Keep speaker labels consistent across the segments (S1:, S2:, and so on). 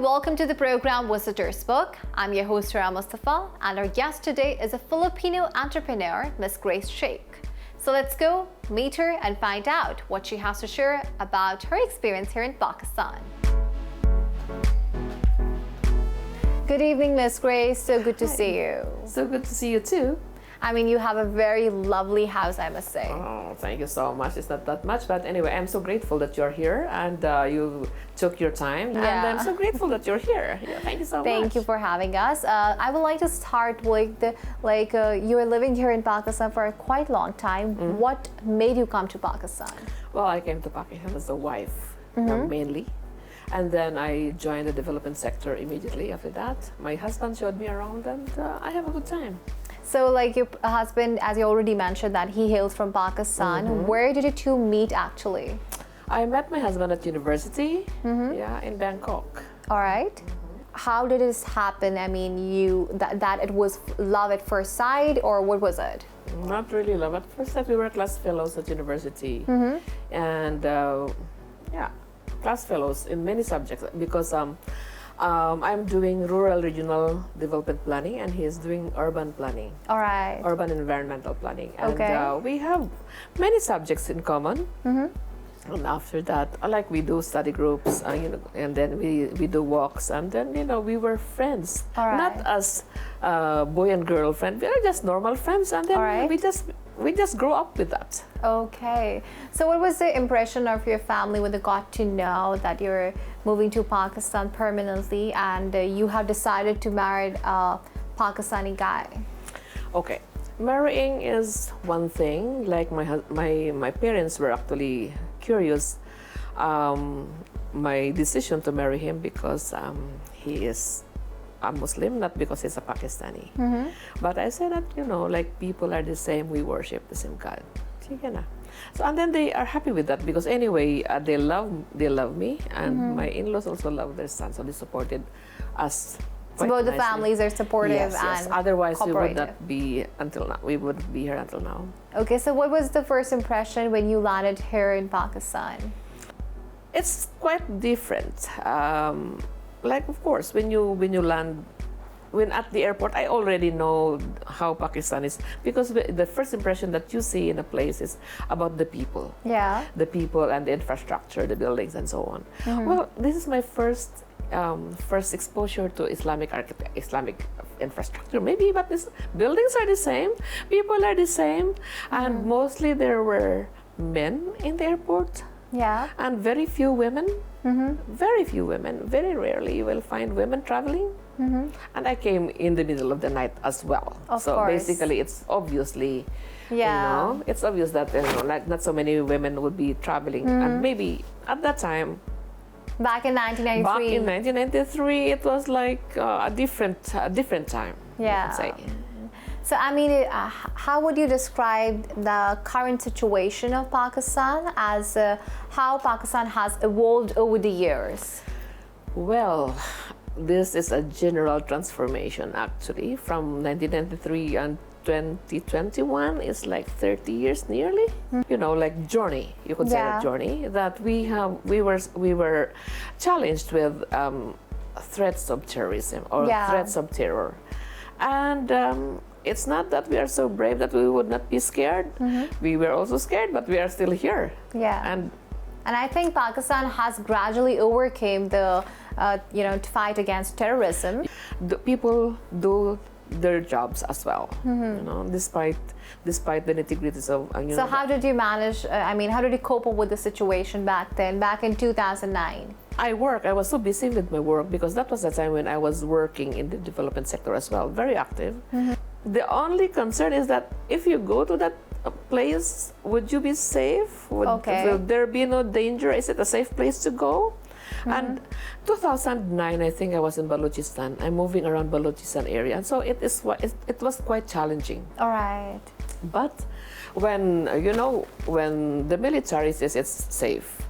S1: welcome to the program Visitors Book. I'm your host Hira Mustafa, and our guest today is a Filipino entrepreneur, Miss Grace Shaikh. So let's go meet her and find out what she has to share about her experience here in Pakistan. Good evening, Miss Grace. So good to see you.
S2: So good to see you too.
S1: I mean, you have a very lovely house, I must say.
S2: Oh, thank you so much. It's not that much, but anyway, I'm so grateful that you're here and you took your time.
S1: Yeah.
S2: And I'm so grateful that you're here. Yeah, thank you so much.
S1: Thank you for having us. I would like to start with you were living here in Pakistan for a quite long time.
S2: Mm-hmm.
S1: What made you come to Pakistan?
S2: Well, I came to Pakistan as a wife, mainly. And then I joined the development sector immediately after that. My husband showed me around and I have a good time.
S1: So like your husband, as you already mentioned, that he hails from Pakistan. Where did you two meet actually?
S2: I met my husband at university, in Bangkok.
S1: All right. How did this happen? I mean, that it was love at first sight, or what was it?
S2: Not really love. At first we were class fellows at university. And class fellows in many subjects because I'm doing rural regional development planning and he's doing urban planning.
S1: All right.
S2: Urban environmental planning. And
S1: Okay.
S2: we have many subjects in common. And after that, like we do study groups, and then we do walks, and then we were friends.
S1: All right.
S2: Not as boy and girl friends. We are just normal friends, and then
S1: All right.
S2: we just grow up with that.
S1: Okay. So what was the impression of your family when they got to know that you're moving to Pakistan permanently and you have decided to marry a Pakistani guy?
S2: Okay. Marrying is one thing. Like my parents were actually curious my decision to marry him because he is a Muslim, not because he's a Pakistani. But I said that like people are the same, we worship the same God. Sige na. So and then they are happy with that because anyway they love me and my in-laws also love their son, so they supported us.
S1: So both the
S2: nicely.
S1: families are supportive
S2: Yes.
S1: and
S2: Otherwise we would
S1: cooperative.
S2: not be until now. We wouldn't be here until now.
S1: Okay, so what was the first impression when you landed here in Pakistan?
S2: It's quite different. Like of course, when you land, when at the airport, I already know how Pakistan is because the first impression that you see in a place is about the people.
S1: Yeah.
S2: The people and the infrastructure, the buildings, and so on. Well, this is my first exposure to Islamic infrastructure. Maybe, but these buildings are the same, people are the same, and mostly there were men in the airport.
S1: Yeah.
S2: And very few women. Very few women. Very rarely you will find women traveling. And I came in the middle of the night as well.
S1: Of
S2: so
S1: course.
S2: basically, it's obviously,
S1: Yeah.
S2: it's obvious that like not so many women would be traveling. And maybe at that time,
S1: Back in 1993.
S2: back in 1993, it was like a different time.
S1: Yeah.
S2: I'd say.
S1: So, I mean, how would you describe the current situation of Pakistan as how Pakistan has evolved over the years?
S2: Well, this is a general transformation actually from 1993 and 2021 is like 30 years nearly. Like journey, you could say
S1: Yeah.
S2: a journey that we were challenged with threats of terrorism or
S1: Yeah.
S2: threats of terror, and it's not that we are so brave that we would not be scared. We were also scared, but we are still here.
S1: Yeah.
S2: And
S1: I think Pakistan has gradually overcame the, to fight against terrorism.
S2: the people do their jobs as well, despite the nitty-gritties of.
S1: So how did you manage, how did you cope up with the situation back then, back in 2009?
S2: I was so busy with my work because that was the time when I was working in the development sector as well, very active. The only concern is that if you go to that place, would you be safe? Will there be no danger? Is it a safe place to go? And 2009, I think I was in Balochistan. I'm moving around Balochistan area, and so it was quite challenging.
S1: All right.
S2: But when the military says it's safe,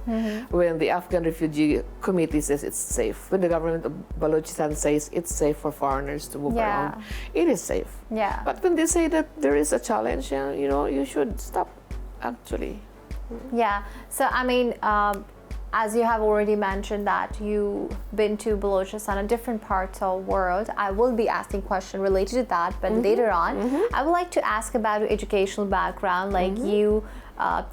S2: when the Afghan Refugee Committee says it's safe, when the government of Balochistan says it's safe for foreigners to move around, it is safe.
S1: Yeah.
S2: But when they say that there is a challenge, you should stop. Actually.
S1: Yeah. So as you have already mentioned that you've been to Balochistan and different parts of the world, I will be asking questions related to that, but later on. I would like to ask about your educational background. Like you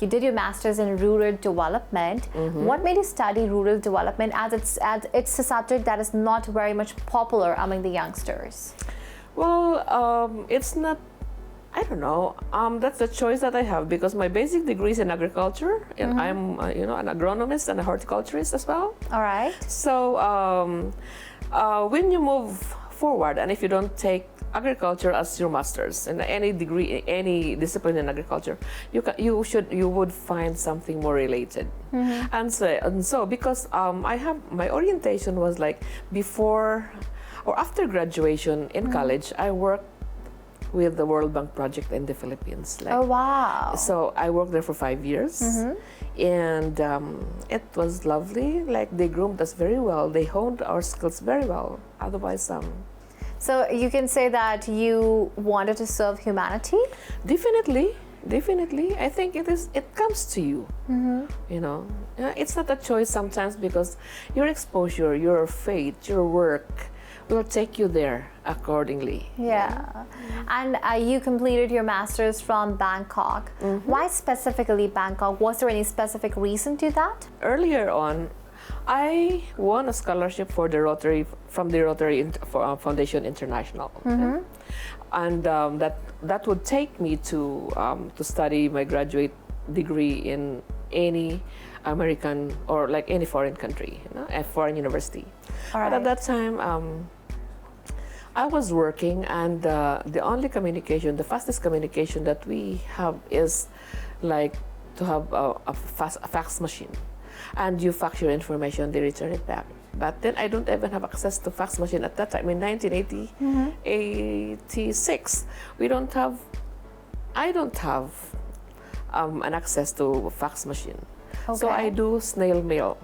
S1: did your master's in rural development. What made you study rural development, as it's a subject that is not very much popular among the youngsters?
S2: Well, it's not, I don't know. That's a choice that I have because my basic degree is in agriculture, and I'm, an agronomist and a horticulturist as well.
S1: All right.
S2: So when you move forward, and if you don't take agriculture as your master's in any degree, any discipline in agriculture, you would find something more related. And so because I have my orientation was like before or after graduation in college, I worked with the World Bank project in the Philippines. Like,
S1: Oh, wow.
S2: so I worked there for 5 years, and it was lovely. Like they groomed us very well. They honed our skills very well. Otherwise,
S1: So you can say that you wanted to serve humanity?
S2: definitely. I think it comes to you. It's not a choice sometimes because your exposure, your faith, your work will take you there accordingly.
S1: Yeah. And you completed your master's from Bangkok. Why specifically Bangkok? Was there any specific reason to that?
S2: Earlier on, I won a scholarship for the Rotary from the Rotary Foundation International, and that would take me to study my graduate degree in any American or like any foreign country, a foreign university. But at that time, I was working, and the only communication, the fastest communication that we have is like to have a fax machine. And you fax your information, they return it back. But then I don't even have access to fax machine at that time. In 1986, I don't have an access to fax machine. So I do snail mail.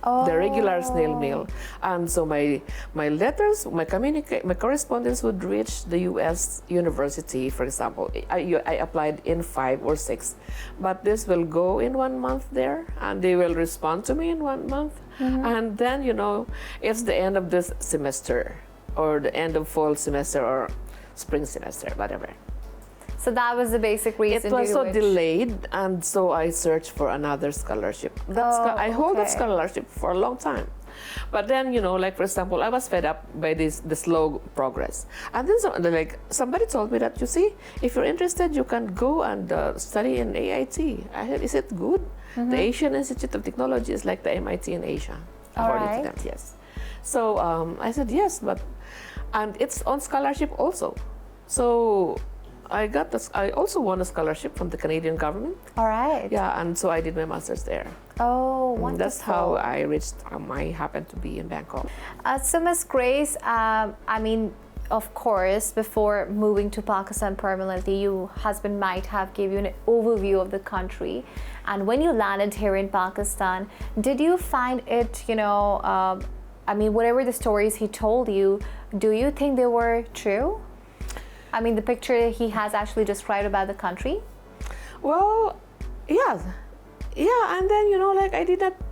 S2: The regular snail mail, and so my letters, my correspondence would reach the U.S. university, for example. I applied in 5 or 6, but this will go in 1 month there, and they will respond to me in 1 month, and then it's the end of this semester, or the end of fall semester or spring semester, whatever.
S1: So that was the basic reason.
S2: It was so delayed, and so I searched for another scholarship. I hold that scholarship for a long time. But then, like for example, I was fed up by the slow progress. And then somebody told me that, you see, if you're interested, you can go and study in AIT. I said, is it good? The Asian Institute of Technology is like the MIT in Asia, according to them, yes. So I said, yes, and it's on scholarship also. So I also won a scholarship from the Canadian government. All right. Yeah, and so I did my master's there.
S1: Oh, wonderful.
S2: That's how I reached, I happened to be in Bangkok.
S1: So Ms. Grace, of course, before moving to Pakistan permanently, your husband might have given you an overview of the country. And when you landed here in Pakistan, did you find it, whatever the stories he told you, do you think they were true? The picture he has actually described about the country?
S2: Well, yeah, and then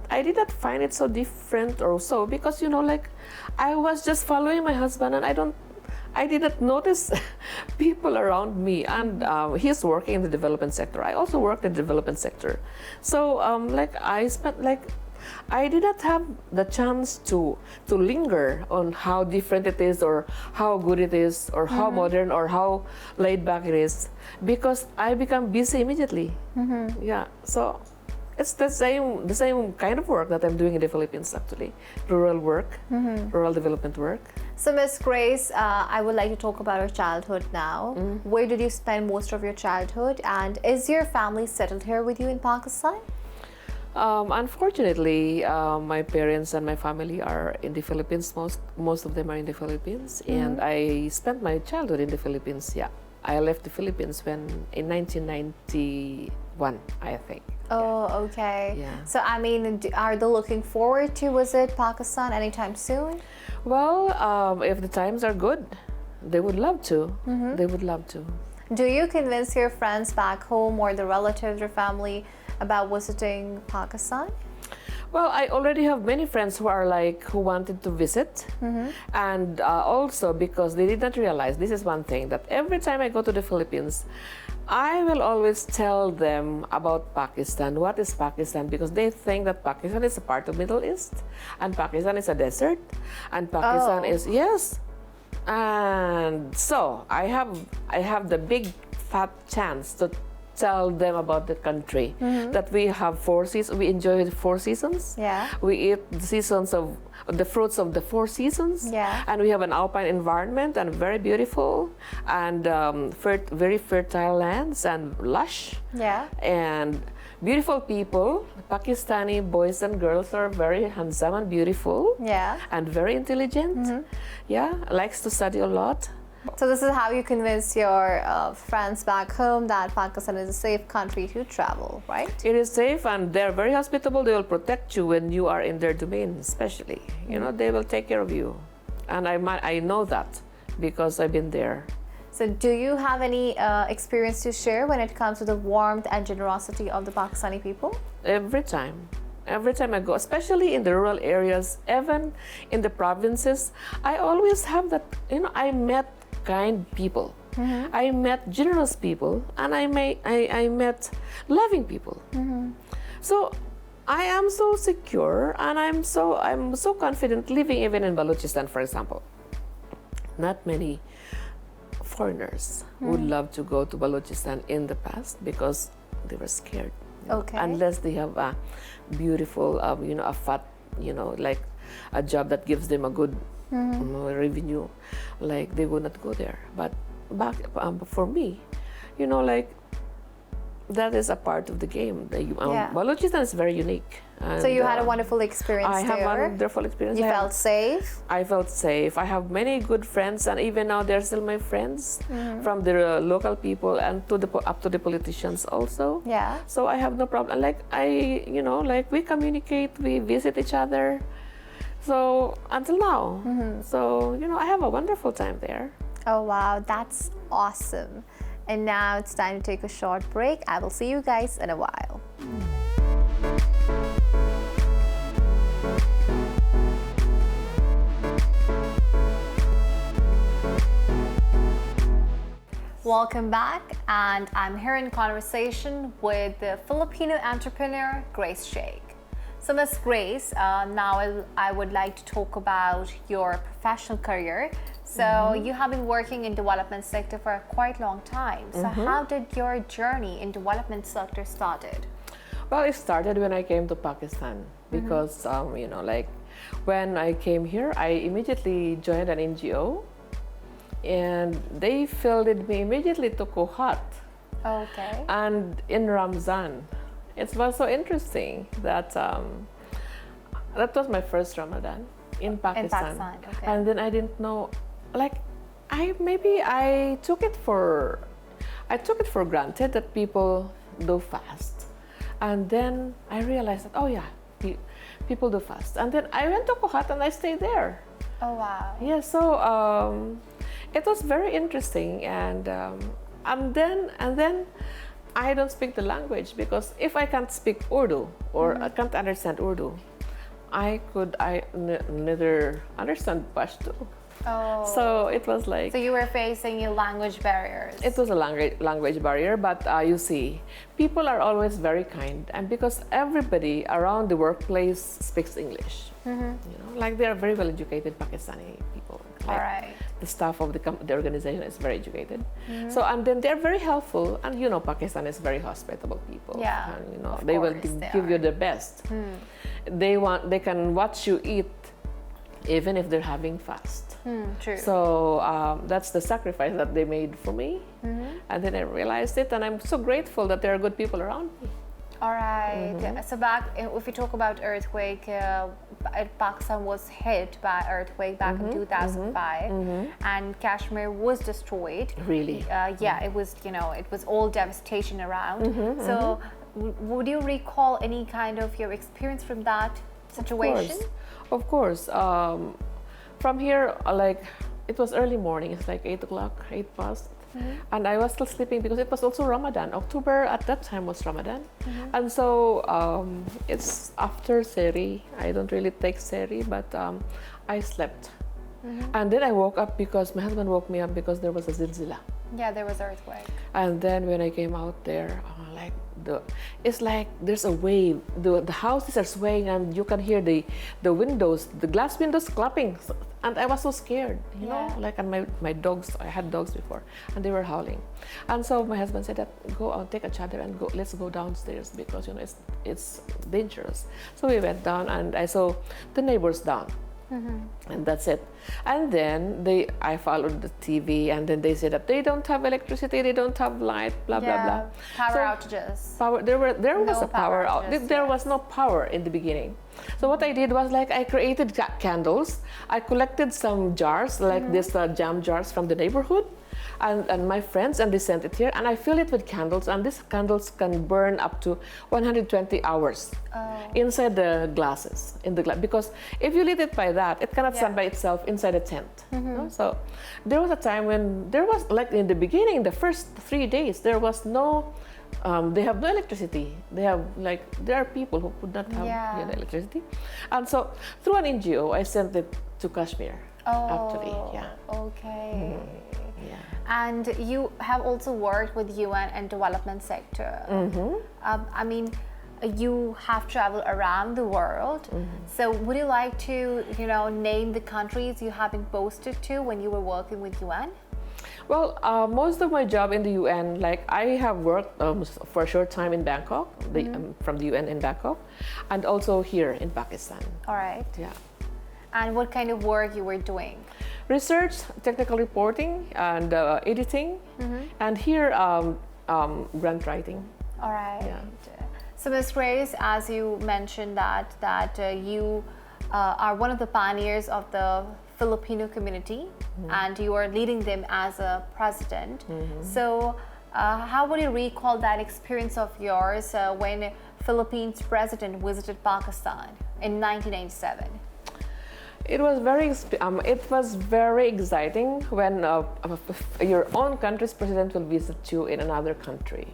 S2: I did not find it so different or so, because I was just following my husband, and I did not notice people around me, and he's working in the development sector. I also worked in the development sector, so I did not have the chance to linger on how different it is, or how good it is, or how modern, or how laid back it is, because I become busy immediately. Yeah, so it's the same kind of work that I'm doing in the Philippines, actually, rural work, rural development work.
S1: So Ms. Grace, I would like to talk about your childhood now. Where did you spend most of your childhood, and is your family settled here with you in Pakistan?
S2: Unfortunately, my parents and my family are in the Philippines. Most of them are in the Philippines, and I spent my childhood in the Philippines. Yeah, I left the Philippines in 1991, I think.
S1: Oh, okay.
S2: Yeah.
S1: So, are they looking forward to visit Pakistan anytime soon?
S2: Well, if the times are good, they would love to. They would love to.
S1: Do you convince your friends back home or the relatives or family about visiting Pakistan?
S2: Well, I already have many friends who are like, who wanted to visit. And also because they did not realize, this is one thing, that every time I go to the Philippines, I will always tell them about Pakistan. What is Pakistan? Because they think that Pakistan is a part of Middle East, and Pakistan is a desert, and Pakistan is, yes. And so I have the big fat chance to tell them about the country, that we have 4 seasons. We enjoy the 4 seasons.
S1: Yeah.
S2: We eat the seasons of the fruits of the 4 seasons.
S1: Yeah.
S2: And we have an alpine environment and very beautiful and very fertile lands and lush.
S1: Yeah.
S2: And beautiful people. Pakistani boys and girls are very handsome and beautiful.
S1: Yeah.
S2: And very intelligent. Yeah, likes to study a lot.
S1: So this is how you convince your friends back home that Pakistan is a safe country to travel, right?
S2: It is safe and they're very hospitable. They will protect you when you are in their domain, especially. You know, they will take care of you. And I know that because I've been there.
S1: So do you have any experience to share when it comes to the warmth and generosity of the Pakistani people?
S2: Every time I go, especially in the rural areas, even in the provinces, I always have that, you know, I met kind people. I met generous people, and I met loving people. So I am so secure, and I'm so confident living even in Balochistan, for example. Not many foreigners would love to go to Balochistan in the past because they were scared.
S1: Okay.
S2: Unless they have a beautiful, you know, a fat, you know, like a job that gives them a good revenue, like they would not go there. But back for me, you know, like that is a part of the game. Balochistan is very unique. And,
S1: so you had a wonderful experience
S2: I
S1: there.
S2: have a wonderful experience.
S1: You felt safe?
S2: I felt safe. I have many good friends, and even now they're still my friends, from the local people and up to the politicians also.
S1: Yeah.
S2: So I have no problem. Like you know, like we communicate, we visit each other. So until now, so you know, I have a wonderful time there.
S1: Oh wow, that's awesome. And now it's time to take a short break. I will see you guys in a while. Welcome back, and I'm here in conversation with the Filipino entrepreneur, Grace Shaikh. So Ms. Grace, now I would like to talk about your professional career. So you have been working in development sector for a quite long time. So how did your journey in development sector started?
S2: Well, it started when I came to Pakistan because, you know, like when I came here, I immediately joined an NGO, and they fielded me immediately to Kohat.
S1: Okay.
S2: And in Ramzan. It was so interesting that that was my first Ramadan in Pakistan.
S1: In Pakistan, okay.
S2: And then I didn't know, like, I took it for granted that people do fast. And then I realized that, oh yeah, people do fast. And then I went to Kohat and I stayed there.
S1: Oh wow.
S2: Yeah, so it was very interesting, and then I don't speak the language, because if I can't speak Urdu or I can't understand Urdu, I neither understand Pashto.
S1: Oh.
S2: So it was like,
S1: So you were facing language barriers.
S2: it was a language barrier, but you see, people are always very kind, and because everybody around the workplace speaks English, you know, like they are very well educated Pakistani people. Like,
S1: All right.
S2: the staff of the organization is very educated. So, and then they're very helpful, and you know, Pakistan is very hospitable people.
S1: Yeah,
S2: And, you know,
S1: of
S2: they will
S1: course they
S2: give you
S1: are.
S2: the best. They can watch you eat even if they're having fast.
S1: True.
S2: So that's the sacrifice that they made for me. And then I realized it, and I'm so grateful that there are good people around me.
S1: All right. So if we talk about earthquake, Pakistan was hit by earthquake back in 2005, and Kashmir was destroyed.
S2: Really?
S1: Yeah, it was. You know, it was all devastation around. So, would you recall any kind of your experience from that situation?
S2: Of course. From here, like, it was early morning. It's like 8 o'clock, 8 past. and I was still sleeping because it was also Ramadan. October at that time was Ramadan, and so it's after Seri. I don't really take Seri, but I slept, and then I woke up because my husband woke me up because there was a zilzila.
S1: Yeah, there was earthquake.
S2: And then when I came out there, like it's like there's a wave. The houses are swaying, and you can hear the windows, the glass windows clapping. And I was so scared, you know. Like, and my dogs, I had dogs before, and they were howling. And so my husband said that go out, take a chadar, and go. Let's go downstairs because it's dangerous. So we went down, and I saw the neighbors down. And that's it. And then I followed the TV, and then they said that they don't have electricity, they don't have light, blah blah blah.
S1: Power outages.
S2: There was a power out.
S1: outages,
S2: There was no power in the beginning. So what I did was, like, I created candles. I collected some jars, like this jam jars from the neighborhood, and my friends, and they sent it here, and I fill it with candles, and these candles can burn up to 120 hours inside the glasses, because if you lit it by that, it cannot stand by itself inside a tent. You know? So there was a time when there was, like, in the beginning, the first 3 days, there was no they have no electricity. There are people who could not have electricity, and so through an NGO, I sent it to Kashmir. Actually,
S1: Okay. And you have also worked with UN and development sector. I mean, you have traveled around the world. So would you like to, name the countries you have been posted to when you were working with UN?
S2: Well, most of my job in the UN, like, I have worked for a short time in Bangkok, from the UN in Bangkok, and also here in Pakistan.
S1: All right.
S2: Yeah.
S1: And what kind of work you were doing?
S2: Research, technical reporting, and editing, and here grant writing.
S1: All right.
S2: Yeah.
S1: So, Ms. Grace, as you mentioned that you are one of the pioneers of the Filipino community, and you are leading them as a president. So, how would you recall that experience of yours when Philippines president visited Pakistan in 1997?
S2: It was very exciting when your own country's president will visit you in another country.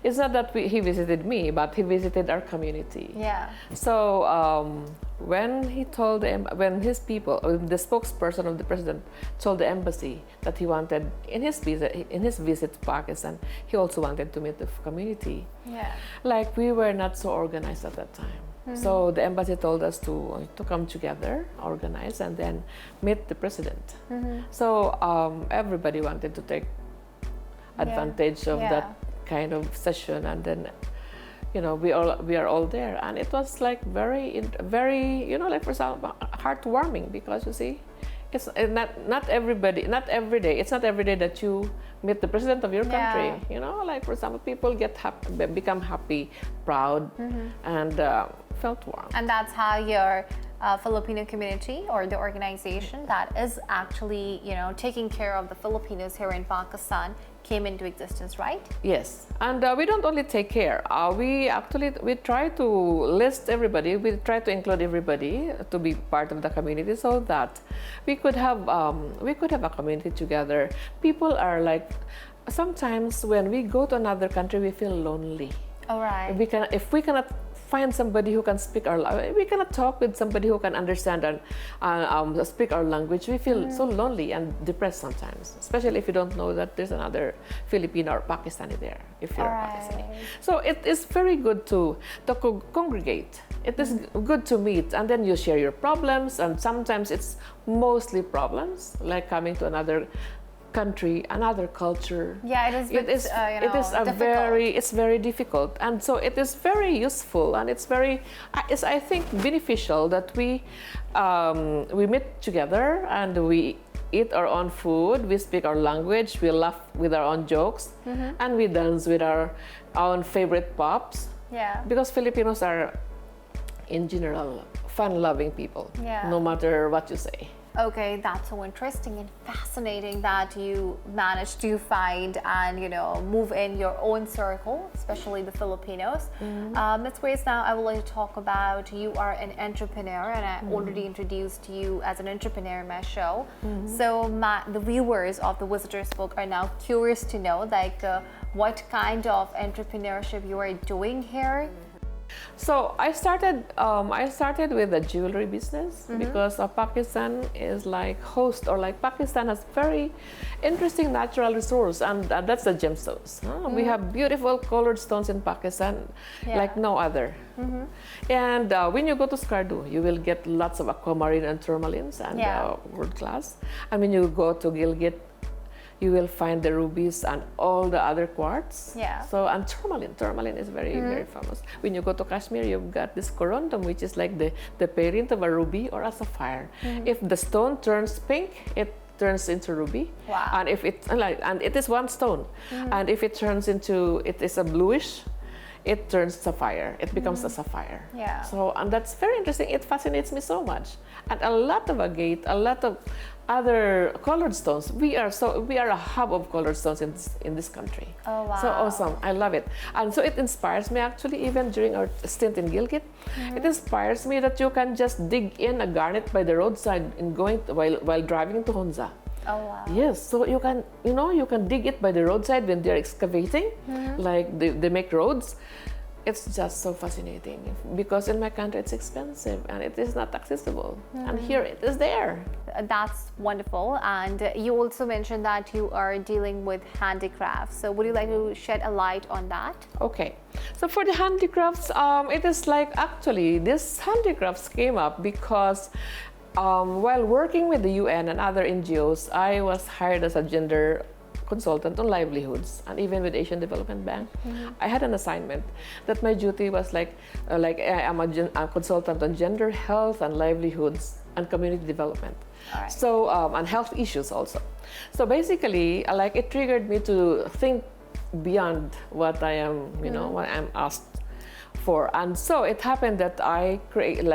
S2: It's not that he visited me, but he visited our community.
S1: Yeah.
S2: So when his people, the spokesperson of the president, told the embassy that he wanted in his visit to Pakistan, he also wanted to meet the community.
S1: Yeah.
S2: Like, we were not so organized at that time. So the embassy told us to come together, organize, and then meet the president. So everybody wanted to take advantage of that kind of session, and then we are all there, and it was like very like, for example, heartwarming, because you see, it's not every day. It's not every day that you meet the president of your country. Like, for example, people become happy, proud, and felt warm.
S1: And that's how your Filipino community, or the organization that is actually, taking care of the Filipinos here in Pakistan, came into existence, right?
S2: Yes, and we don't only take care. We try to list everybody. We try to include everybody to be part of the community, so that we could have a community together. People are like, sometimes when we go to another country, we feel lonely.
S1: All right.
S2: If we cannot find somebody who can speak we cannot talk with somebody who can understand and speak our language, we feel so lonely and depressed sometimes, especially if you don't know that there's another Filipino or Pakistani there, if you're Pakistani. So it is very good to congregate. It is good to meet, and then you share your problems, and sometimes it's mostly problems, like coming to another country, another culture.
S1: Yeah, it is.
S2: It's very difficult, and so it is very useful, and it's I think beneficial that we meet together, and we eat our own food, we speak our language, we laugh with our own jokes, and we dance with our own favorite pops.
S1: Yeah.
S2: Because Filipinos are, in general, fun-loving people.
S1: Yeah.
S2: No matter what you say.
S1: Okay, that's so interesting and fascinating that you managed to find and move in your own circle, especially the Filipinos. Ms. Grace, now I would like to talk about you are an entrepreneur, and I already introduced you as an entrepreneur in my show. So the viewers of the Visitor's Book are now curious to know what kind of entrepreneurship you are doing here.
S2: So I started with a jewelry business because Pakistan is like host, or like Pakistan has very interesting natural resource, and that's the gemstones. We have beautiful colored stones in Pakistan like no other. And when you go to Skardu, you will get lots of aquamarine and tourmalines and world class. And when you go to Gilgit, you will find the rubies and all the other quartz. So, and tourmaline is very, very famous. When you go to Kashmir, you've got this corundum, which is like the parent of a ruby or a sapphire. If the stone turns pink, it turns into ruby. And if and it is one stone. And if it turns into, it is a bluish, it turns sapphire. It becomes a sapphire. So, and that's very interesting. It fascinates me so much. And a lot of agate, a lot of other colored stones. We are a hub of colored stones in this country.
S1: Oh wow!
S2: So awesome! I love it, and so it inspires me actually. Even during our stint in Gilgit, it inspires me that you can just dig in a garnet by the roadside and while driving to Honza.
S1: Oh wow!
S2: Yes, so you can dig it by the roadside when they're excavating, like they make roads. It's just so fascinating because in my country it's expensive and it is not accessible, and here it is there.
S1: That's wonderful. And you also mentioned that you are dealing with handicrafts. So would you like to shed a light on that?
S2: Okay, so for the handicrafts, it is like actually this handicrafts came up because while working with the UN and other NGOs, I was hired as a gender consultant on livelihoods, and even with Asian Development Bank, I had an assignment that my duty was like I'm a consultant on gender, health, and livelihoods, and community development. So and health issues also. So basically, like it triggered me to think beyond what I am, what I'm asked for, and so it happened that I create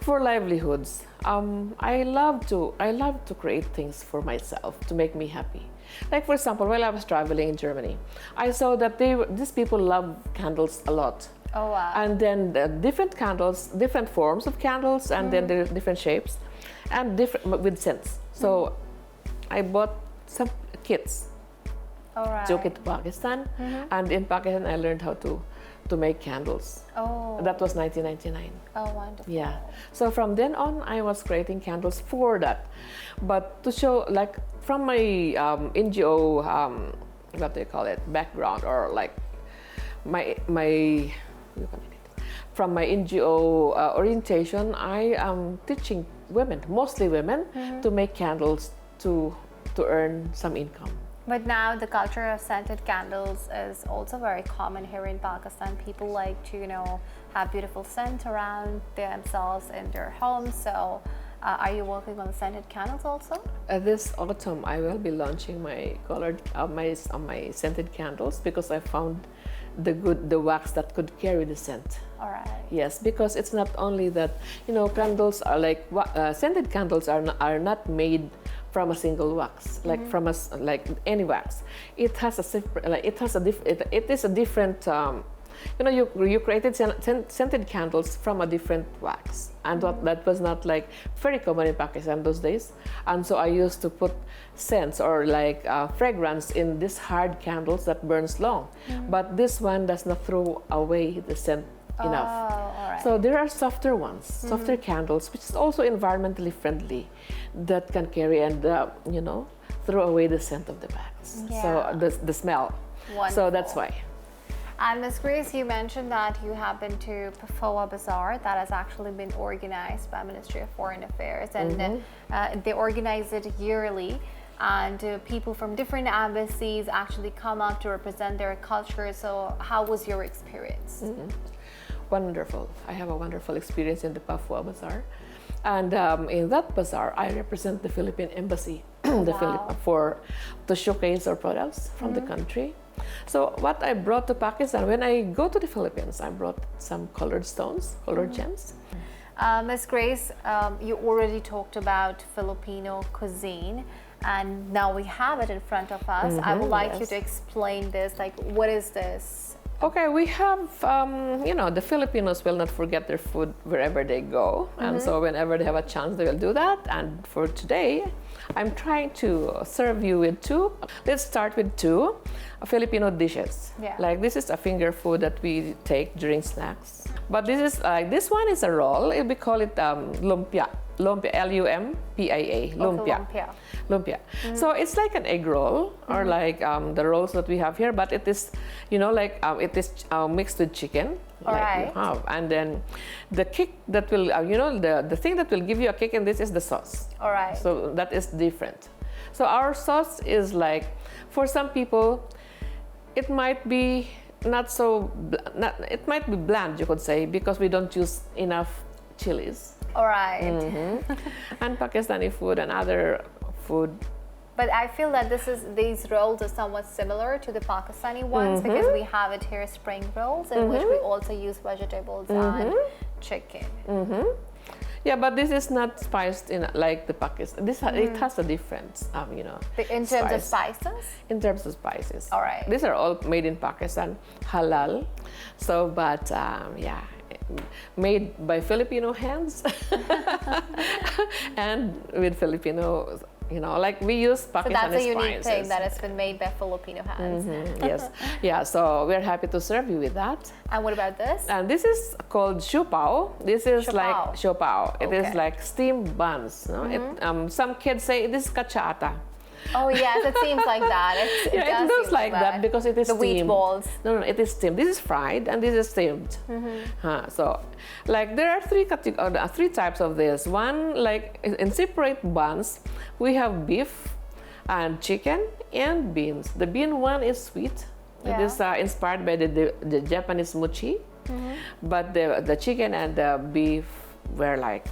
S2: for livelihoods. I love to create things for myself to make me happy. Like for example, while I was traveling in Germany, I saw that these people love candles a lot.
S1: Oh wow!
S2: And then the different candles, different forms of candles, and then there are different shapes, and different with scents. So I bought some kits. Took it to Pakistan, and in Pakistan I learned how to make candles. That was 1999.
S1: Oh, wonderful.
S2: Yeah. So from then on, I was creating candles for that. But to show, like, from my NGO, what do you call it, background, or like from my NGO orientation, I am teaching women, mostly women, to make candles to earn some income.
S1: But now the culture of scented candles is also very common here in Pakistan. People like to, have beautiful scent around themselves in their homes. So are you working on scented candles also?
S2: This autumn, I will be launching my colored, my scented candles, because I found the wax that could carry the scent.
S1: All right.
S2: Yes, because it's not only that, candles are like, scented candles are not made from a single wax, like like any wax. It has it is a different. You created scented candles from a different wax, and that was not like very common in Pakistan those days. And so I used to put scents or like fragrance in these hard candles that burns long, but this one does not throw away the scent enough.
S1: All right.
S2: So there are softer ones, softer candles, which is also environmentally friendly, that can carry and throw away the scent of the wax. So the smell.
S1: Wonderful.
S2: So that's why.
S1: And Ms. Grace, you mentioned that you have been to Pafoa Bazaar that has actually been organized by Ministry of Foreign Affairs, and they organize it yearly. And people from different embassies actually come up to represent their culture. So how was your experience?
S2: Wonderful. I have a wonderful experience in the Pafoa Bazaar. And in that bazaar, I represent the Philippine Embassy to showcase our products from the country. So what I brought to Pakistan, when I go to the Philippines, I brought some colored stones, colored gems.
S1: Miss Grace, you already talked about Filipino cuisine, and now we have it in front of us. I would like you to explain this. Like, what is this?
S2: Okay, we have, the Filipinos will not forget their food wherever they go. And so whenever they have a chance, they will do that. And for today, I'm trying to serve you with two. Let's start with two Filipino dishes.
S1: Yeah.
S2: Like this is a finger food that we take during snacks. But this one is a roll. We call it lumpia. Lumpia, L-U-M-P-I-A. Lumpia.
S1: Okay, lumpia.
S2: Lumpia. So it's like an egg roll, or like the rolls that we have here, but it is, it is mixed with chicken.
S1: All
S2: like
S1: right.
S2: you have. And then the kick that will, the thing that will give you a kick in this is the sauce.
S1: All right.
S2: So that is different. So our sauce is like, for some people, it might be it might be bland, you could say, because we don't use enough chilies.
S1: All right.
S2: And Pakistani food and other food.
S1: But I feel that these rolls are somewhat similar to the Pakistani ones because we have it here, spring rolls, in which we also use vegetables and chicken.
S2: Yeah, but this is not spiced in like the Pakistan. It has a difference,
S1: In terms of spices?
S2: In terms of spices.
S1: All right.
S2: These are all made in Pakistan, halal. So, but made by Filipino hands and with Filipino, like we use Pakistani spices.
S1: So that's a unique thing that has been made by Filipino hands.
S2: Yes. Yeah, so we're happy to serve you with that.
S1: And what about this?
S2: And this is called siopao. This is like siopao. It is like steamed buns. Some kids say this is kachata.
S1: Oh yes, it seems like that.
S2: It looks like that because it is
S1: the
S2: steamed.
S1: wheat balls.
S2: No, it is steamed. This is fried and this is steamed. So, like there are three types of this. One, like in separate buns, we have beef and chicken and beans. The bean one is sweet. It is inspired by the Japanese mochi, but the chicken and the beef were like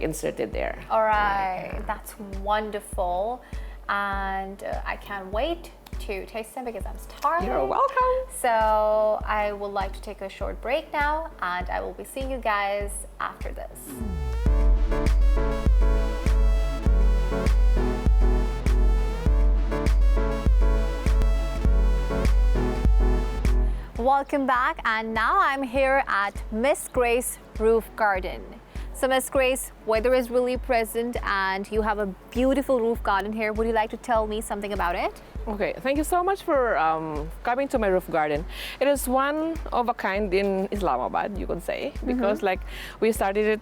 S2: inserted there.
S1: All right, that's wonderful, and I can't wait to taste them because I'm starving.
S2: You're welcome.
S1: So I would like to take a short break now, and I will be seeing you guys after this. Welcome back, and now I'm here at Miss Grace Roof Garden. So Miss Grace, weather is really present and you have a beautiful roof garden here. Would you like to tell me something about it?
S2: Okay, thank you so much for coming to my roof garden. It is one of a kind in Islamabad, you could say, because like we started it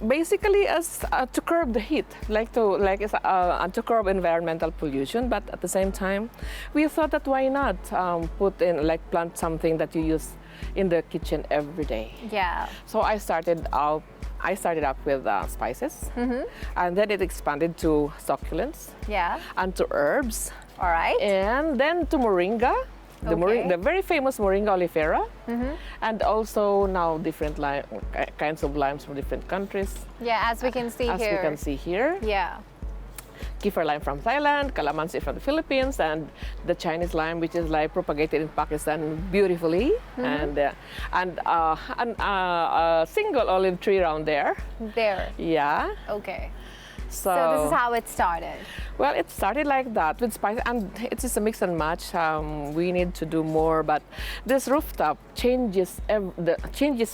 S2: basically as to curb the heat, to curb environmental pollution. But at the same time, we thought that why not plant something that you use in the kitchen every day.
S1: Yeah.
S2: So I started up with spices, and then it expanded to succulents.
S1: Yeah.
S2: And to herbs.
S1: All right.
S2: And then to moringa. The very famous Moringa oleifera, and also now different kinds of limes from different countries.
S1: Yeah, as we can see here.
S2: As we can see here.
S1: Yeah.
S2: Kefir lime from Thailand, calamansi from the Philippines, and the Chinese lime, which is like propagated in Pakistan beautifully, and a single olive tree around there.
S1: There.
S2: Yeah.
S1: Okay.
S2: So
S1: this is how it started.
S2: Well, it started like that with spice, and it is a mix and match. We need to do more, but this rooftop changes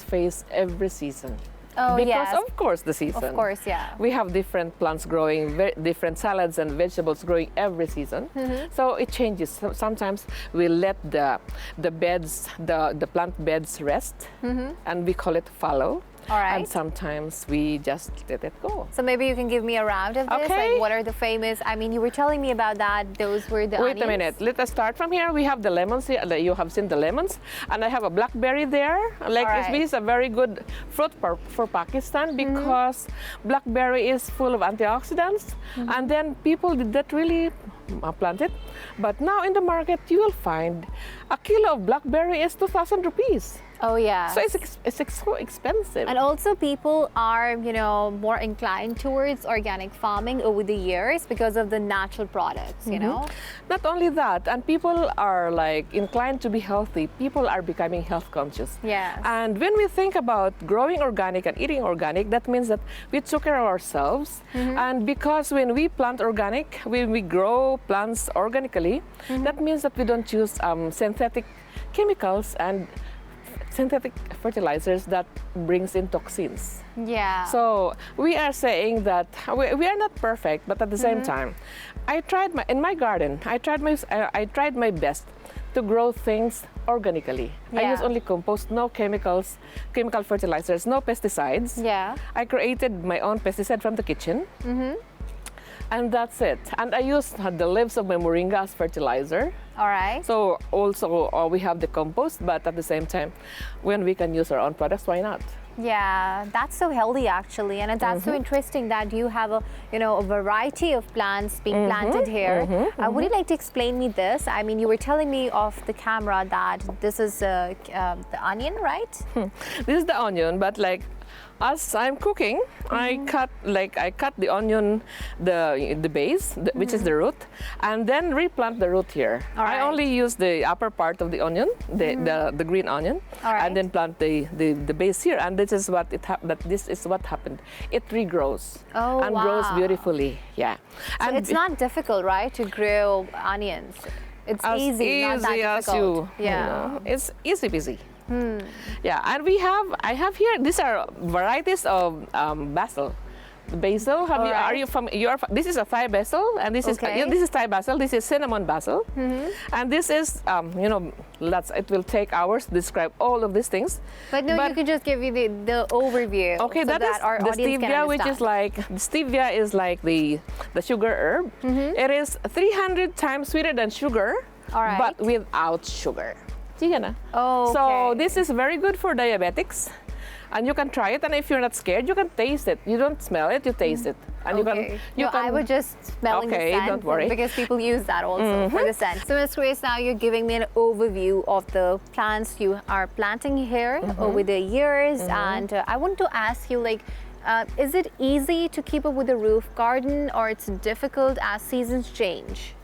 S2: face every season.
S1: Oh,
S2: because
S1: yes.
S2: of course the season.
S1: Of course, yeah.
S2: We have different plants growing, different salads and vegetables growing every season. So it changes. Sometimes we let the beds, the plant beds rest, and we call it fallow.
S1: All right.
S2: And sometimes we just let it go.
S1: So maybe you can give me a round of this.
S2: Okay.
S1: Like, what are the famous? I mean, you were telling me about that. Those were the
S2: Wait
S1: onions.
S2: a minute. Let us start from here. We have the lemons here. You have seen the lemons, and I have a blackberry there. Like this is a very good fruit for Pakistan because blackberry is full of antioxidants, and then people did not really plant it. But now in the market, you will find a kilo of blackberry is 2,000 rupees.
S1: Oh yeah.
S2: So it's so expensive.
S1: And also people are, you know, more inclined towards organic farming over the years because of the natural products, you know?
S2: Not only that, and people are like inclined to be healthy. People are becoming health conscious.
S1: Yes.
S2: And when we think about growing organic and eating organic, that means that we took care of ourselves. And because when we plant organic, when we grow plants organically, that means that we don't use synthetic chemicals and synthetic fertilizers that brings in toxins.
S1: Yeah.
S2: So we are saying that we are not perfect, but at the same time, in my garden. I tried my best to grow things organically. I
S1: Yeah.
S2: use only compost, no chemicals, chemical fertilizers, no pesticides.
S1: Yeah.
S2: I created my own pesticide from the kitchen. And that's it. And I use the leaves of my moringa as fertilizer.
S1: All right.
S2: So also we have the compost, but at the same time, when we can use our own products, why not?
S1: Yeah, that's so healthy actually, and that's so interesting that you have a, you know, a variety of plants being planted here. Would you like to explain me this? I mean, you were telling me off the camera that this is the onion, right?
S2: This is the onion, but like as I'm cooking, I cut the onion, the base, which is the root, and then replant the root here.
S1: All right.
S2: I only use the upper part of the onion, the green onion,
S1: All right.
S2: and then plant the base here. And this is what this is what happened. It regrows and grows
S1: wow.
S2: beautifully. Yeah,
S1: So
S2: and
S1: it's not difficult, right, to grow onions? It's
S2: as
S1: easy, not that
S2: as
S1: difficult.
S2: you know, it's easy peasy. Yeah, and I have here, these are varieties of basil. Basil, are you from? This is a Thai basil, and this is this is Thai basil. This is cinnamon basil, and this is you know, it will take hours to describe all of these things.
S1: But no, you can just give you the overview.
S2: Okay,
S1: so that our
S2: the
S1: audience can
S2: stevia, which is like stevia is like the sugar herb. It is 300 times sweeter than sugar,
S1: All right.
S2: but without sugar.
S1: Oh,
S2: So
S1: okay.
S2: this is very good for diabetics, and you can try it. And if you're not scared, you can taste it. You don't smell it, you taste it, and you can.
S1: I would just smelling the scent.
S2: Don't worry.
S1: Because people use that also for the scent. So Ms. Grace, now you're giving me an overview of the plants you are planting here over the years, and I want to ask you, like, is it easy to keep up with the roof garden, or it's difficult as seasons change?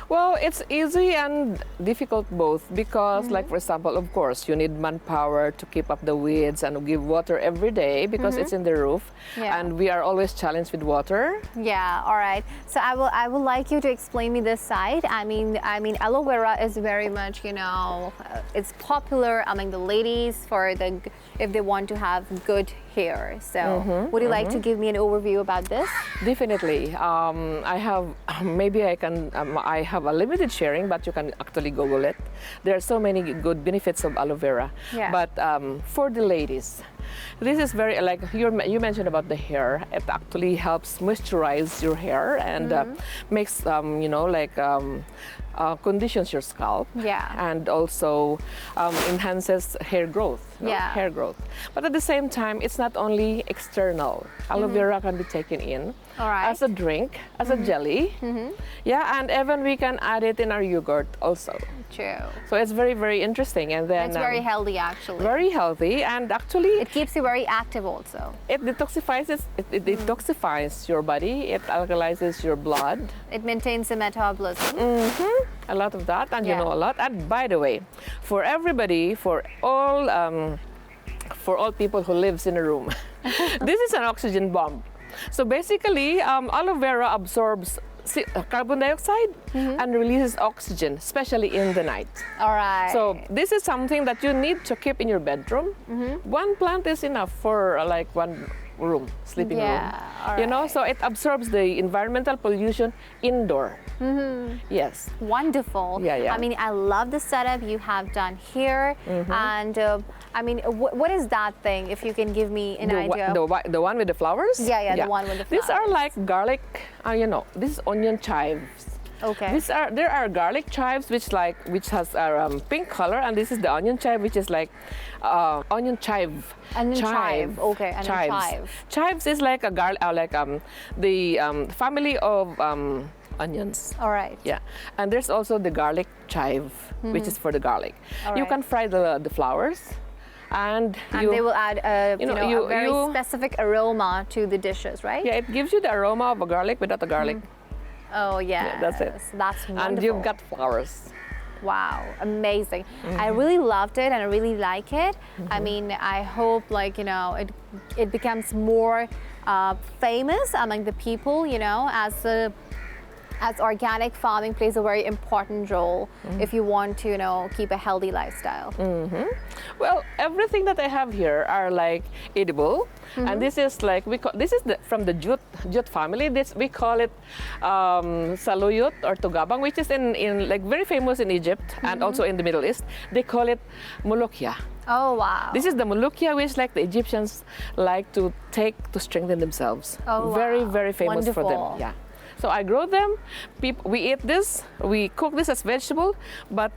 S2: Well, it's easy and difficult both because, like for example, of course, you need manpower to keep up the weeds and give water every day because it's in the roof, and we are always challenged with water.
S1: Yeah, all right. So I would like you to explain me this side. I mean, aloe vera is very much, you know, it's popular among the ladies for if they want to have good hair. So would you like to give me an overview about this?
S2: Definitely. I have, maybe I can, I have a limited sharing, but you can actually Google it. There are so many good benefits of aloe vera.
S1: Yeah.
S2: But for the ladies, this is very, like you mentioned about the hair, it actually helps moisturize your hair and makes, you know, like, conditions your scalp, and also enhances hair growth. Hair growth. But at the same time, it's not only external. Aloe vera can be taken in as a drink, as a jelly. Yeah, and even we can add it in our yogurt also.
S1: True.
S2: So it's very, very interesting. And then
S1: It's very healthy, actually.
S2: very healthy, and actually
S1: It keeps you very active also.
S2: it detoxifies it detoxifies your body. It alkalizes your blood.
S1: It maintains the metabolism.
S2: A lot of that, and you know a lot. And by the way, for everybody, for all people who lives in a room, this is an oxygen bomb. So basically, aloe vera absorbs carbon dioxide and releases oxygen, especially in the night.
S1: All right.
S2: So this is something that you need to keep in your bedroom. One plant is enough for like one room, sleeping room. You know, so it absorbs the environmental pollution indoor. Yes.
S1: Wonderful.
S2: Yeah.
S1: I mean, I love the setup you have done here. And I mean, what is that thing? If you can give me an idea.
S2: The one with the flowers?
S1: Yeah, the one with the flowers.
S2: These are like garlic, you know, this is onion chives.
S1: Okay.
S2: There are garlic chives which has a pink color, and this is the onion chive which is like onion chive.
S1: Onion chive. Okay. Onion chive.
S2: Chives is like a garlic, the family of onions.
S1: All right.
S2: Yeah, and there's also the garlic chive, which is for the garlic. You can fry the flowers, And
S1: they will add a, a very
S2: you-
S1: specific aroma to the dishes, right?
S2: Yeah, it gives you the aroma of a garlic without the garlic.
S1: Oh, yeah.
S2: that's it.
S1: That's wonderful.
S2: And you've got flowers.
S1: Wow, amazing. I really loved it and I really like it. I mean, I hope it becomes more famous among the people, as organic farming plays a very important role if you want to, keep a healthy lifestyle.
S2: Well, everything that I have here are like edible, and this is like from the jute family. We call it saluyot or tugabang, which is in like very famous in Egypt and also in the Middle East. They call it mulukia.
S1: Oh, wow.
S2: This is the mulukia, which like the Egyptians like to take to strengthen themselves.
S1: Oh, wow.
S2: Very, very famous for
S1: Wonderful.
S2: them. Yeah. So I grow them. We eat this. We cook this as vegetable, but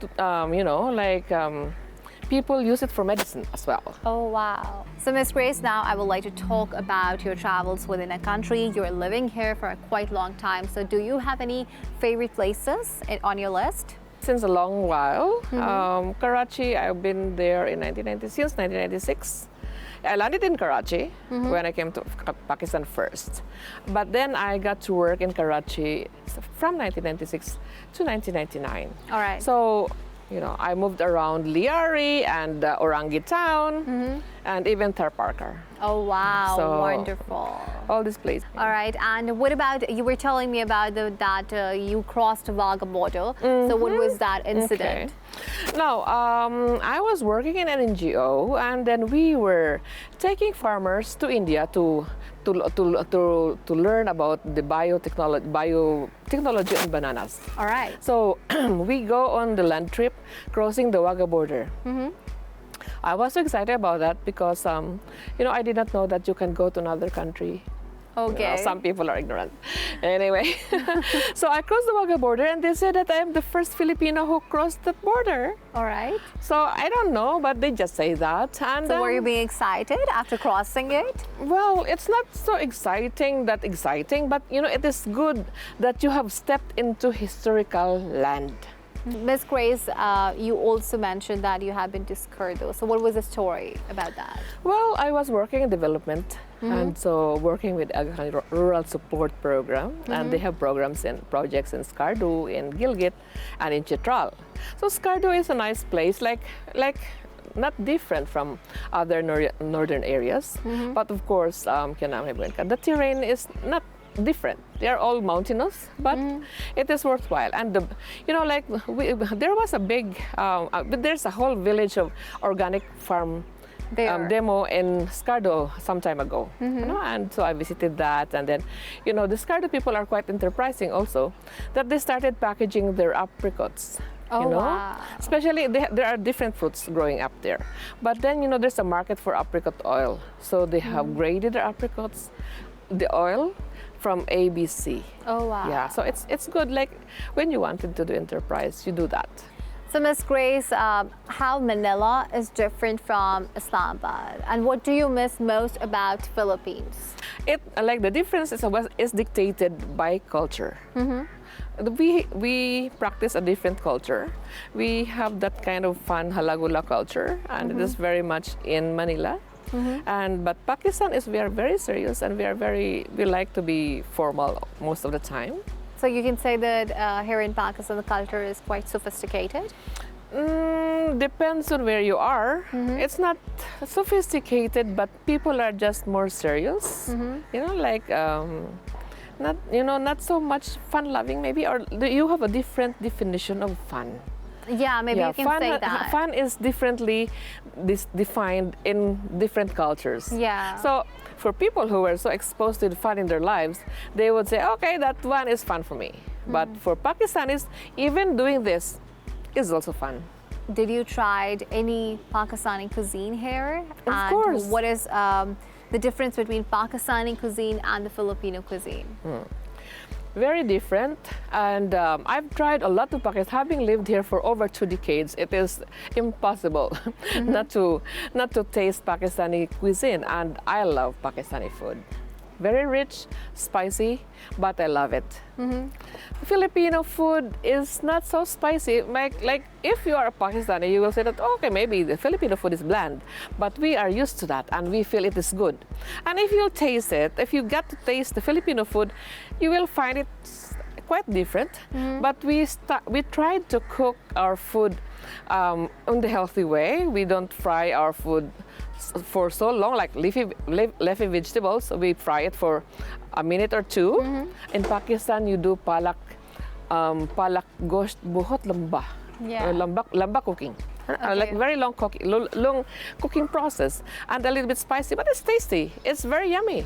S2: people use it for medicine as well.
S1: Oh, wow. So, Miss Grace, now I would like to talk about your travels within a country. You're living here for a quite long time. So, do you have any favorite places on your list?
S2: Since a long while. Karachi, I've been there since 1996. I landed in Karachi when I came to Pakistan first. But then I got to work in Karachi from 1996 to 1999.
S1: All right.
S2: So, I moved around Liari and Orangi Town and even Tharparkar.
S1: Oh, wow.
S2: So-
S1: Wonderful.
S2: All these places.
S1: All right. And what about, you were telling me about that you crossed Wagah border. So, what was that incident?
S2: Okay. Now, I was working in an NGO, and then we were taking farmers to India to learn about the biotechnology on bananas.
S1: All right.
S2: So we go on the land trip, crossing the Wagah border. I was so excited about that because, I did not know that you can go to another country.
S1: Okay.
S2: Some people are ignorant. Anyway, so I crossed the Wagah border, and they said that I am the first Filipino who crossed that border.
S1: All right.
S2: So I don't know, but they just say that. And
S1: So, were you being excited after crossing it?
S2: well, it's not so exciting, but it is good that you have stepped into historical land.
S1: Miss Grace, you also mentioned that you have been to Skardu. So, what was the story about that?
S2: Well, I was working in development, and so working with a rural support program, and they have programs and projects in Skardu, in Gilgit, and in Chitral. So Skardu is a nice place, like not different from other northern areas, but of course, the terrain is not different. They are all mountainous, but it is worthwhile. And there was a big, there's a whole village of organic farm
S1: There.
S2: demo in Skardu some time ago. And so I visited that, and then the Skardu people are quite enterprising also, that they started packaging their apricots.
S1: Oh, wow.
S2: Especially there are different fruits growing up there, but then there's a market for apricot oil, so they have graded their apricots, the oil from ABC.
S1: Oh, wow.
S2: Yeah, so it's good, like when you wanted to do enterprise, you do that.
S1: So, Miss Grace, how Manila is different from Islamabad, and what do you miss most about Philippines?
S2: The difference is dictated by culture. We practice a different culture. We have that kind of fun halagula culture, and it is very much in Manila. But Pakistan we are very serious, and we like to be formal most of the time.
S1: So you can say that here in Pakistan, the culture is quite sophisticated?
S2: Depends on where you are. It's not sophisticated, but people are just more serious. Not so much fun-loving maybe, or you have a different definition of fun.
S1: Yeah, maybe you can
S2: fun,
S1: say that.
S2: Fun is differently defined in different cultures.
S1: Yeah.
S2: So for people who were so exposed to fun in their lives, they would say, okay, that one is fun for me. But for Pakistanis, even doing this is also fun.
S1: Did you try any Pakistani cuisine here?
S2: Of
S1: and
S2: course.
S1: What is the difference between Pakistani cuisine and the Filipino cuisine?
S2: Very different, and I've tried a lot of Pakistan. Having lived here for over 2 decades, it is impossible not to taste Pakistani cuisine, and I love Pakistani food. very rich, spicy, but I love it. Filipino food is not so spicy. Like if you are a Pakistani, you will say that, okay, maybe the Filipino food is bland, but we are used to that and we feel it is good. And if you taste it, if you get to taste the Filipino food, you will find it quite different. But we tried to cook our food in the healthy way. We don't fry our food for so long, like leafy vegetables. We fry it for a minute or two. In Pakistan, you do palak gosht buhot lamba.
S1: Yeah.
S2: Lamba cooking.
S1: Okay.
S2: Like very long cooking process, and a little bit spicy, but it's tasty. It's very yummy.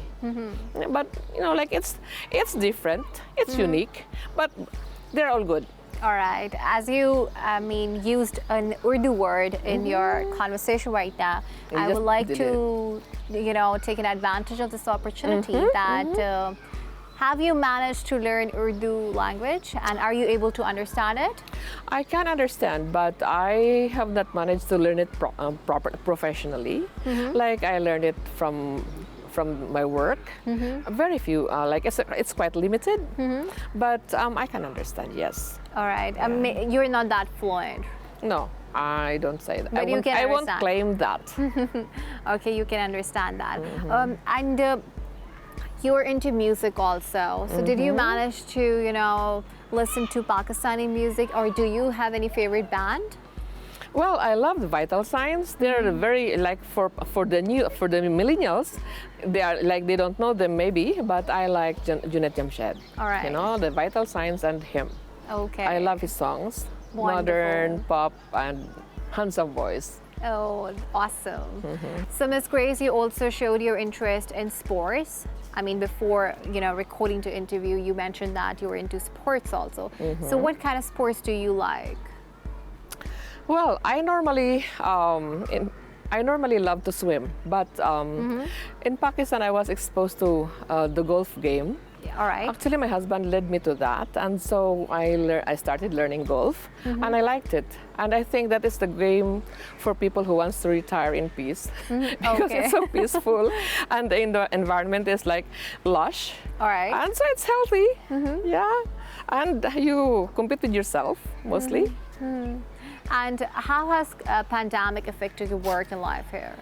S2: But like it's different. It's unique, but they're all good.
S1: All right. As you, used an Urdu word in your conversation right now, I would like to, take an advantage of this opportunity that have you managed to learn Urdu language, and are you able to understand it?
S2: I can understand, but I have not managed to learn it professionally. Like I learned it from my work. Very few, like it's quite limited, but I can understand, yes.
S1: All right. You're not that fluent.
S2: No, I don't say that.
S1: But
S2: I won't claim that.
S1: Okay, you can understand that. And you're into music also. So did you manage to, listen to Pakistani music, or do you have any favorite band?
S2: Well, I love the Vital Signs. They're very for the millennials. They are like, they don't know them maybe, but I like Junaid Jamshed.
S1: All right.
S2: The Vital Signs and him.
S1: Okay.
S2: I love his songs.
S1: Wonderful.
S2: Modern, pop, and handsome voice.
S1: Oh, awesome. So Ms. Grace, you also showed your interest in sports. Before, recording to interview, you mentioned that you were into sports also. So what kind of sports do you like?
S2: Well, I normally love to swim, but in Pakistan I was exposed to the golf game.
S1: All right.
S2: Actually, my husband led me to that, and so I started learning golf, and I liked it. And I think that is the game for people who wants to retire in peace, because it's so peaceful, and the environment is like lush.
S1: All right.
S2: And so it's healthy. Yeah, and you compete with yourself mostly.
S1: And how has pandemic affected your work and life here?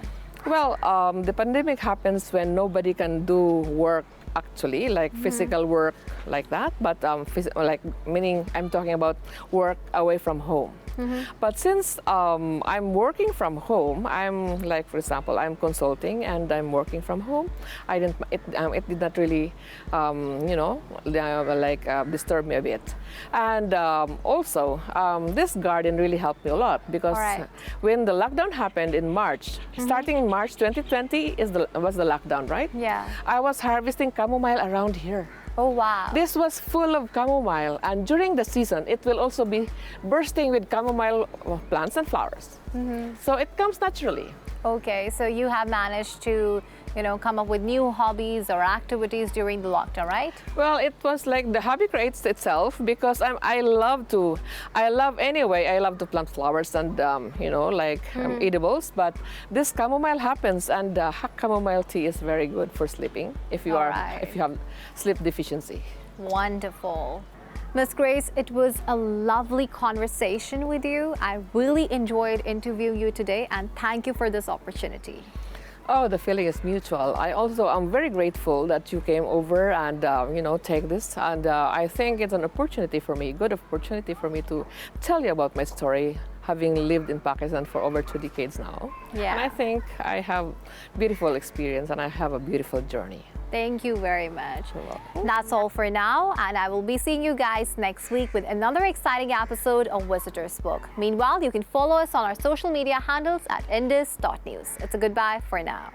S2: Well, the pandemic happens when nobody can do work actually, like physical work like that, but meaning I'm talking about work away from home. But since I'm working from home, I'm like, for example, I'm consulting and I'm working from home. It did not really, disturb me a bit. And also, this garden really helped me a lot, because when the lockdown happened in March, starting in March 2020 was the lockdown, right?
S1: Yeah.
S2: I was harvesting chamomile around here.
S1: Oh, wow.
S2: This was full of chamomile, and during the season, it will also be bursting with chamomile plants and flowers. So it comes naturally.
S1: Okay, so you have managed to, come up with new hobbies or activities during the lockdown, right? Well,
S2: it was like the hobby creates itself, because I love to plant flowers and, edibles, but this chamomile happens, and chamomile tea is very good for sleeping if you have sleep deficiency.
S1: Wonderful. Ms. Grace, it was a lovely conversation with you. I really enjoyed interviewing you today, and thank you for this opportunity.
S2: Oh, the feeling is mutual. I'm very grateful that you came over and, take this. And I think it's an opportunity for me, good opportunity for me to tell you about my story, having lived in Pakistan for over 2 decades now.
S1: Yeah.
S2: And I think I have beautiful experience and I have a beautiful journey.
S1: Thank you very much. That's all for now, and I will be seeing you guys next week with another exciting episode of Visitor's Book. Meanwhile, you can follow us on our social media handles at indus.news. It's a goodbye for now.